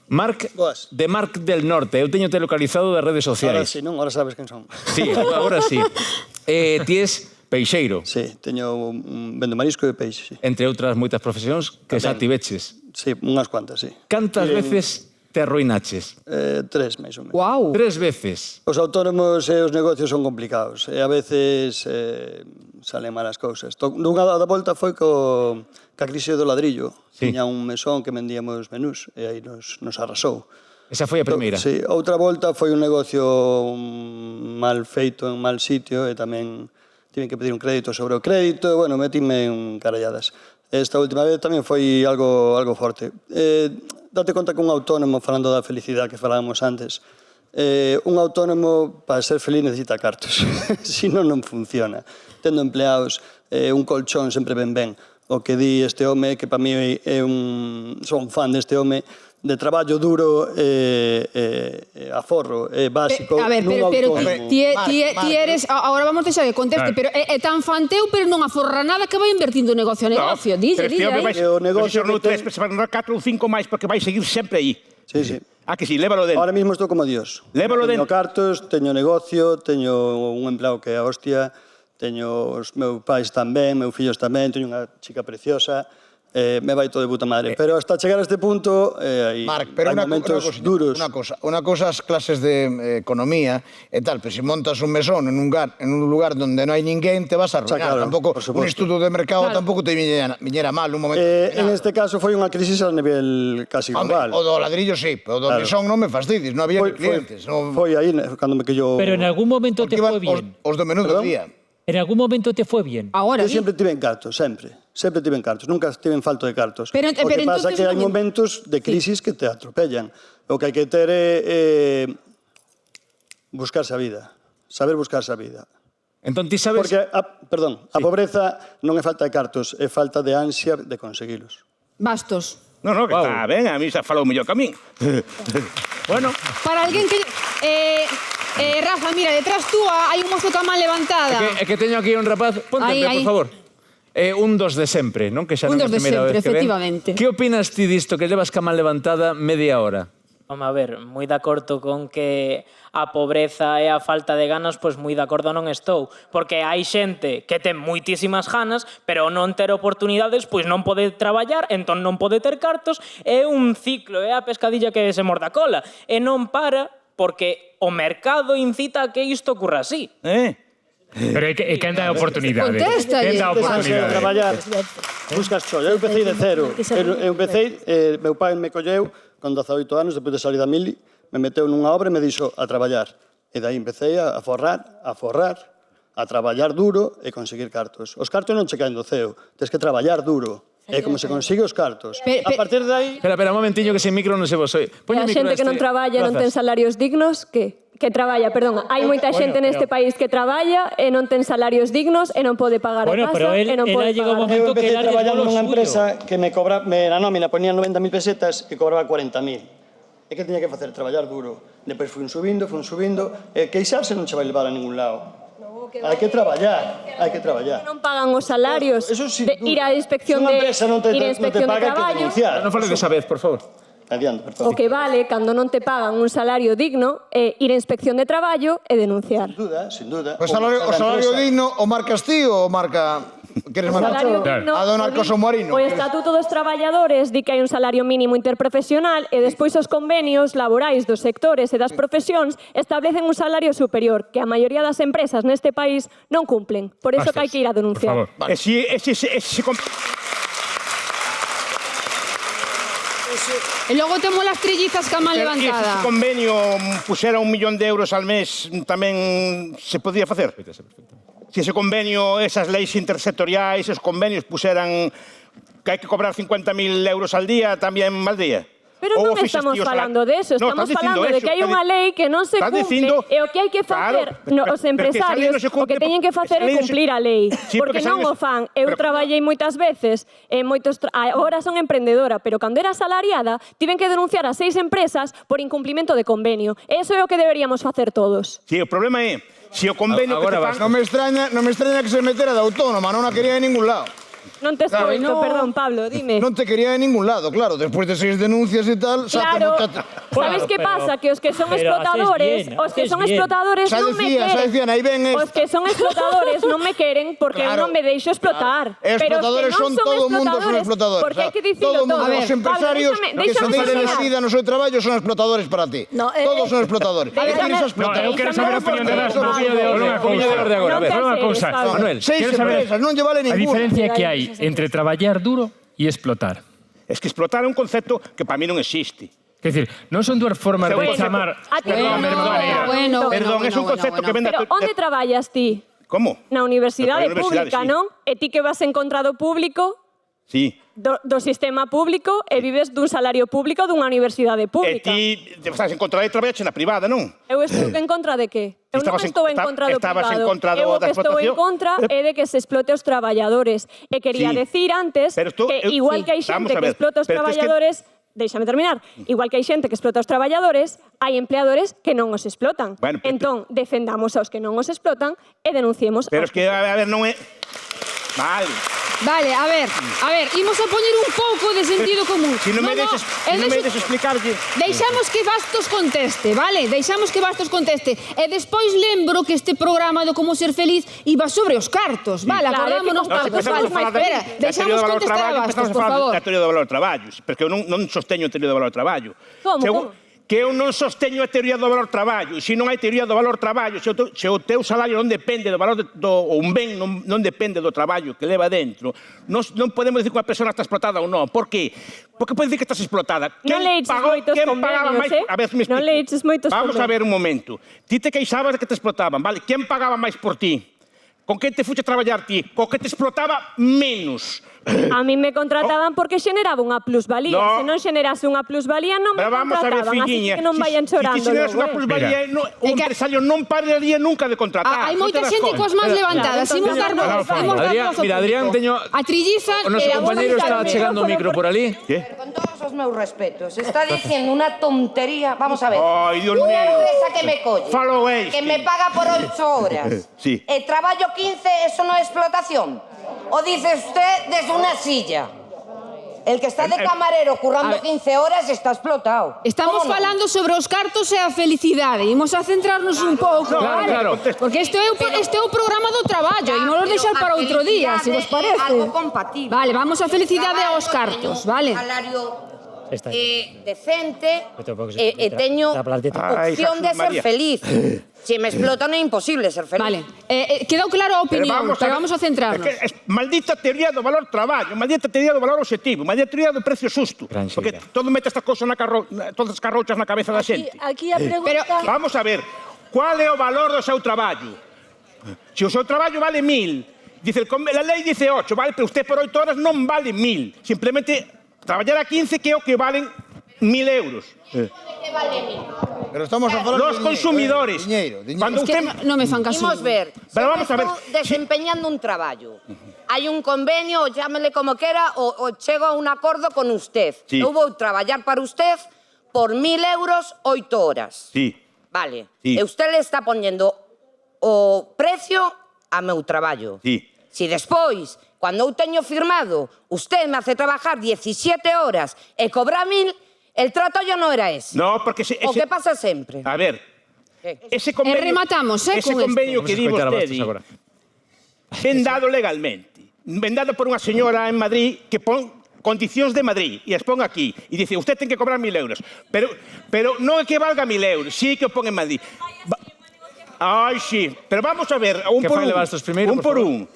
Marc, Boas. de Marc del Norte. Eu teño te localizado das redes Ahora sociais. sí, non? Ahora sabes quen son. Sí, agora sí. Ti es peixeiro, Sí, vendo marisco e peixe, sí. entre outras moitas profesións que xa tiveches. Sí, unhas cuantas, sí. Cantas veces te arruinaches? 3, máis ou menos. Guau. 3 veces. Os autónomos e os negocios son complicados e a veces salen malas cousas. Nunha da volta foi ca crise do ladrillo. Sí. Tiña un mesón que vendíamos menús e aí nos arrasou. Esa foi a primeira. Sí, outra volta foi un negocio mal feito en mal sitio e tamén tiven que pedir un crédito sobre o crédito e, bueno, metíme en caralladas. Esta última vez tamén foi algo forte. Date conta que un autónomo, falando da felicidade que falábamos antes, un autónomo, para ser feliz, necesita cartos. Si non funciona. Tendo empleados, un colchón sempre ben. O que di este home, que para mí son fan deste home, de traballo duro aforro, básico, A ver, nun pero autónomo. ti eres... Agora vamos deixar que conteste, pero é tan fanteu, pero non aforra nada que vai invertindo negocio a negocio. Dille Pero este home aí. vai O negocio non que tres, se van dar 4 ou 5 máis porque vai seguir sempre aí. Sí, sí. Ah, que sí, lévalo dentro. Ahora mismo estou como Dios. Lévalo Teño dentro. cartos, teño negocio, teño un empleado que é a hostia, teño os meus pais tamén, meus fillos tamén, teño unha chica preciosa, me vai todo de puta madre. Pero hasta chegar a este punto, Marc, pero hai momentos duros. Una cosa as clases de economía e tal, pero se montas un mesón en un lugar donde non hai ninguén, te vas a arruinar. Claro, Tampouco por suposto. un estudo de mercado tampouco te viñera mal un momento. En este caso foi unha crisis a nivel casi global. O do ladrillo sí, pero o do Claro. mesón non me fastidies, non había ni clientes. Foi aí cando me quillou... Pero en algún momento te fue bien. Os do menú do Perdón? día. En algún momento te fue bien. Agora, Eu sempre tiven cartos, sempre. Sempre tiven cartos, nunca tiven falta de cartos. Pero O que pasa entonces que hai un momentos de crisis que te atropellan. O que hai que ter é buscarse a vida, saber buscarse a vida. Entón ti sabes... Porque, a pobreza non é falta de cartos, é falta de ansia de conseguilos. bastos. No, que está ben, a mí xa falou mellor que a min. Bueno, Para alguén que... Rafa, mira, detrás túa hai un mozo ca man levantada. É que teño aquí un rapaz... Ponte Aí, en pé, aí. por favor. Un dos de sempre, non? Que xa Un non é dos a de primeira sempre, vez que ven. efectivamente. Que opinas ti disto que levas ca man levantada media hora? Home, a ver, moi de acordo con que a pobreza e a falta de ganas, pois moi de acordo non estou. Porque hai xente que ten moitísimas ganas, pero non ter oportunidades, pois non pode traballar, entón non pode ter cartos, é un ciclo, é a pescadilla que se morda a cola. E non para porque o mercado incita a que isto ocurra así. Pero é que anda a oportunidade. Contesta, Quen dá a Ansia de oportunidade? traballar, buscas cholla. Eu empecé de cero. Eu empecé, meu pai me colleu con 18 anos, depois de salir da mili, me meteu nunha obra e me dixo a traballar. E dai empecé a forrar, a traballar duro e conseguir cartos. Os cartos non che caen do ceo, tens que traballar duro. É como se consigue os cartos. A partir de aí... Espera, un momentiño que sin micro non se vos oye. E a xente que non traballa non ten salarios dignos, que traballa, perdón, hai moita xente neste país que traballa e non ten salarios dignos e non pode pagar a Bueno, casa pero e non pode llega un pagar. momento Eu que empecé era traballando lo nunha suyo. empresa que me na nómina ponían 90.000 pesetas e cobraba 40.000. E que tiña que facer? Traballar duro. Depois fui subindo, e queixarse non che vai levar a ningún lado. Hai que traballar. Non pagan os salarios Eso sí, de ir á inspección se unha de empresa non te paga, hai que traballo. denunciar. Non fale desa vez, por favor. Adiante, por O favor. que vale cando non te pagan un salario digno é ir á inspección de traballo e denunciar. Sin duda. O salario digno o marcas ti ou marca... Queres O marcar? salario digno, A dona Arcoso Marino. O Estatuto dos Traballadores di que hai un salario mínimo interprofesional e despois os convenios laborais dos sectores e das profesións establecen un salario superior que a maioría das empresas neste país non cumplen. Por iso que hai que ir a denunciar. Por favor. E logo temos las trillizas ca man levantada. Ese convenio puxera 1 millón de euros al mes tamén se podía facer? Se ese convenio, esas leis intersectoriais, esos convenios puxeran que hai que cobrar 50.000 euros al día, tamén valdría? Pero non estamos falando de eso, estamos falando de que hai unha lei que non se cumple e o que hai que facer os empresarios o que teñen que facer é cumplir a lei, porque non o fan. Eu traballei moitas veces, agora son emprendedora, pero cando era asalariada tiven que denunciar a 6 empresas por incumplimento de convenio. Eso é o que deberíamos facer todos. Si, o problema é, se o convenio que te fan... Non me extraña que se metera de autónoma, non a quería de ningún lado. Non te escoito, perdón, Pablo, dime. Non te quería en ningún lado, claro. Despois de 6 denuncias e tal... Claro, sabes que pasa? Que os que son explotadores, non me queren. Xa decían, aí ven Os que son explotadores non me queren porque eu non me deixo explotar. Pero os que non son todo o mundo son explotadores. Porque hai que dicilo todo. Os empresarios que se deixan a vida no seu traballo son explotadores para ti. Todos son explotadores. Eu quero saber a opinión de las unha cousa. Manuel, 6 empresas, non lle vale A ninguna. diferencia que hai entre traballar duro e explotar. Es que explotar é un concepto que para mí non existe. Quer decir, non son dúas formas de chamar A ti da mesma maneira. Perdón, é un concepto que vende... Pero onde traballas ti? Como? Na universidade Na universidade, pública, sí. non? E ti que vas en contra do público, Sí. do sistema público, e vives dun salario público dunha universidade E pública. ti estás en contra de traballache na privada, non? Eu estou en contra de que? Eu non Estabas estou en contra do estabas privado. en contra Eu o da que estou en explotación. contra é de que se explote os traballadores. E quería Sí. decir antes Pero tú- que eu- igual sí. que hai Vamos xente a que ver, explota os pero es que- traballadores, déixame terminar, igual que hai xente que explota os traballadores, hai empleadores que non os explotan. Bueno, pero- Entón, defendamos aos que non os explotan e denunciemos Pero aos es que, a ver, non é... Vale. Vale, a ver, imos a poñer un pouco de sentido común. Si non me deixes explicarlle... Deixamos que Bastos conteste, vale? Deixamos que Bastos conteste. E despois lembro que este programa do Como Ser Feliz iba sobre os cartos, vale? Claro, Acordámonos é que cartos, empezamos vale? a falar Espera, deixamos contestar a Bastos, por favor. Da teoría do valor do traballo, porque eu non sosteño a teoría do valor do traballo. Como? Que eu non sosteño a teoría do valor do traballo. Se non hai teoría do valor do traballo, se o teu salario non depende do valor ou un ben non depende do traballo que leva dentro, non podemos dicir que unha persona está explotada ou non. Por qué? Porque pode dicir que estás explotada. Non leiches moitos convenios, A ver, me explico. Non leiches moitos Vamos a convenios. ver un momento. Ti te queixabas de que te explotaban, vale? Quen pagaba máis por ti? Con quen te fuche a traballar ti? Co que te explotaba menos. A mí me contrataban porque xeneraba unha plusvalía. No. Se non xenerase unha plusvalía non me Pero vamos a ver, contrataban, así filliña. que non vayan chorando. Si generas unha logo, plusvalía, o empresario non pararía nunca de contratar. Hai non moita te das xente conta. coas mans levantadas. Imos dar voz, imos dar Adrián, voz ao mira, Adrián, público. teño... A trilliza O noso e a voz compañeiro do está micrófono. chegando o micro por ali. Con todos os meus respetos, está diciendo una tontería. Vamos a ver. Ay, Dios Una mío. empresa que me colle, Follow este. que me paga por 8 horas. Sí. Traballo 15, ¿eso no es explotación? ¿O dice usted desde una silla? El que está de camarero currando 15 horas está explotado. Estamos ¿Cómo no? falando sobre os cartos e a felicidade. Imos a centrarnos un pouco, vale? claro. Porque este é o programa do traballo e non nos deixar para outro día, se vos parece. Algo compatible. Vale, vamos a felicidade e aos cartos, vale? Salario Está decente Pero e teño Ay, opción de Jesús ser María. feliz. Si me explotan é imposible ser feliz. Vale, quedou claro a opinión, pero vamos a centrarnos. Es maldita teoría do valor traballo, maldita teoría do valor objetivo, maldita teoría do precio xusto. Porque todo mete estas cousas todas as carrochas na cabeza da xente. Aquí a pregunta... Vamos a ver, qual é o valor do seu traballo? Se o seu traballo vale 1.000, dice a lei dice 8, vale, pero usted por 8 horas non vale 1.000. Simplemente traballar a 15 que é o que valen 1.000 euros. Pero estamos a falar Los consumidores. Diñeiro. Cuando Es que usted... non me fan caso. Imos ver. Pero vamos a ver. Estou desempeñando un traballo. Hai un convenio, llámele como quera, o chego a un acordo con usted. Sí. Eu vou traballar para usted por 1.000 euros 8 horas. Sí. Vale. Sí. E usted le está poñendo o precio a meu traballo. Sí. Si despois, cando eu teño firmado, usted me hace trabajar 17 horas e cobra 1.000, el trato ya no era ese. No, porque O que pasa sempre. A ver, ¿Qué? ese convenio... rematamos, ese con convenio esto. que di Vamos a escoitar a vostede, Bastos agora. ben dado legalmente, ben dado por unha señora en Madrid que pon condicións de Madrid e as pon aquí e dice, usted ten que cobrar 1.000 euros. Pero non é que valga 1.000 euros, sí que o pon en Madrid. Ai, sí, pero vamos a ver, un Que por faile un. Bastos primeiro, Un por por favor. un.